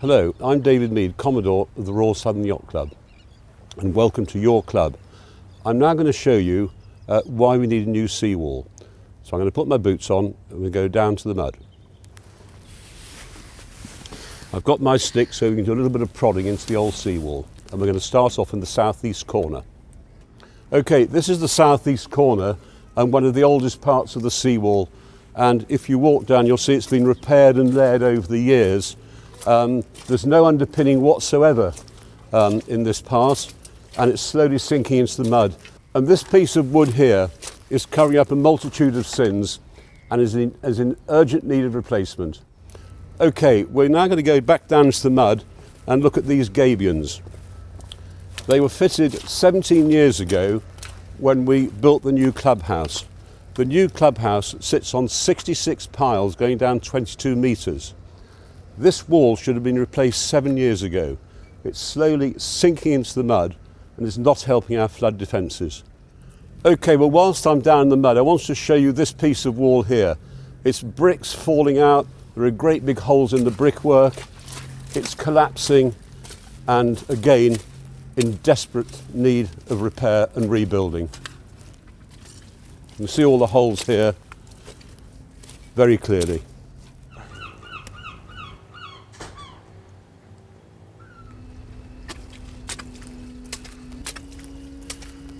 Hello, I'm David Mead, Commodore of the Royal Southern Yacht Club, and welcome to your club. I'm now going to show you why we need a new seawall. So I'm going to put my boots on and we go down to the mud. I've got my stick so we can do a little bit of prodding into the old seawall, and we're going to start off in the southeast corner. Okay, this is the southeast corner and one of the oldest parts of the seawall, and if you walk down you'll see it's been repaired and layered over the years. There's no underpinning whatsoever in this part, and it's slowly sinking into the mud. And this piece of wood here is covering up a multitude of sins and is in urgent need of replacement. Okay, we're now going to go back down to the mud and look at these gabions. They were fitted 17 years ago when we built the new clubhouse. The new clubhouse sits on 66 piles going down 22 metres. This wall should have been replaced 7 years ago. It's slowly sinking into the mud and is not helping our flood defences. Okay, well, whilst I'm down in the mud, I want to show you this piece of wall here. It's bricks falling out, there are great big holes in the brickwork, it's collapsing, and again, in desperate need of repair and rebuilding. You can see all the holes here very clearly.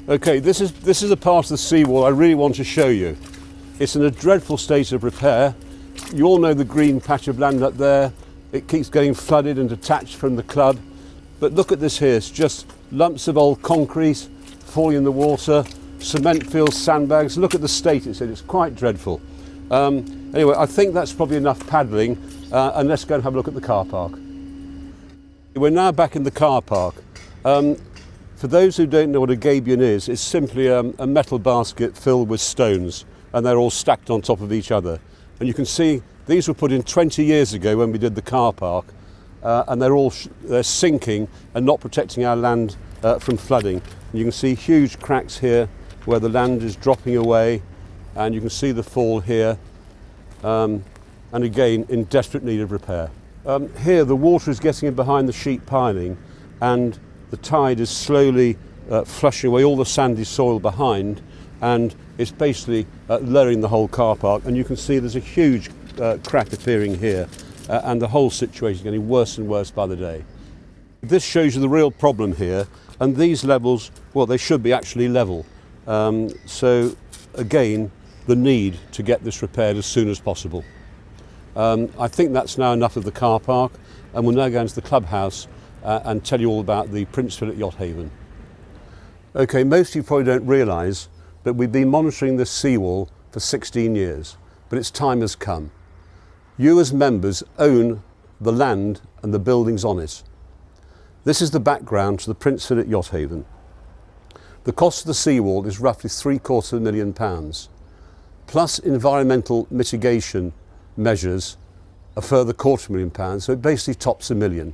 Okay, this is a part of the seawall I really want to show you. It's in a dreadful state of repair. You all know the green patch of land up there. It keeps getting flooded and detached from the club. But look at this here, it's just lumps of old concrete falling in the water, cement fields, sandbags. Look at the state it's in, it's quite dreadful. Anyway, I think that's probably enough paddling, and let's go and have a look at the car park. We're now back in the car park. For those who don't know what a gabion is, it's simply a metal basket filled with stones, and they're all stacked on top of each other. And you can see these were put in 20 years ago when we did the car park, and they're sinking and not protecting our land from flooding. And you can see huge cracks here where the land is dropping away, and you can see the fall here, and again in desperate need of repair. Here the water is getting in behind the sheet piling, and the tide is slowly flushing away all the sandy soil behind, and it's basically lowering the whole car park. And you can see there's a huge crack appearing here, and the whole situation is getting worse and worse by the day. This shows you the real problem here, and these levels, well, they should be actually level. So again, the need to get this repaired as soon as possible. I think that's now enough of the car park, and we'll now go into the clubhouse and tell you all about the Prince Philip Yacht Haven. Okay, most of you probably don't realise that we've been monitoring this seawall for 16 years, but its time has come. You as members own the land and the buildings on it. This is the background to the Prince Philip Yacht Haven. The cost of the seawall is roughly £750,000, plus environmental mitigation measures a further £250,000, so it basically tops £1 million.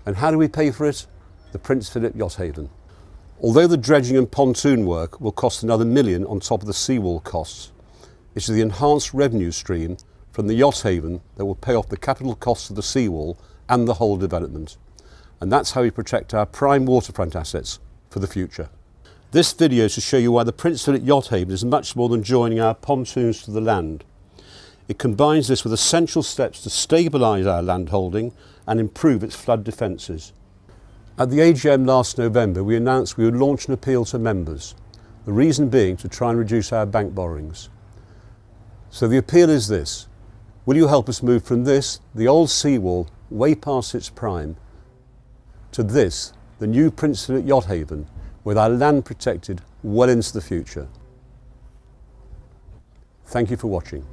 And how do we pay for it? The Prince Philip Yacht Haven. Although the dredging and pontoon work will cost another £1 million on top of the seawall costs, it is the enhanced revenue stream from the Yacht Haven that will pay off the capital costs of the seawall and the whole development. And that's how we protect our prime waterfront assets for the future. This video is to show you why the Prince Philip Yacht Haven is much more than joining our pontoons to the land. It combines this with essential steps to stabilise our land holding and improve its flood defences. At the AGM last November, we announced we would launch an appeal to members, the reason being to try and reduce our bank borrowings. So the appeal is this: will you help us move from this, the old seawall, way past its prime, to this, the new Prince Philip Yacht Haven, with our land protected well into the future? Thank you for watching.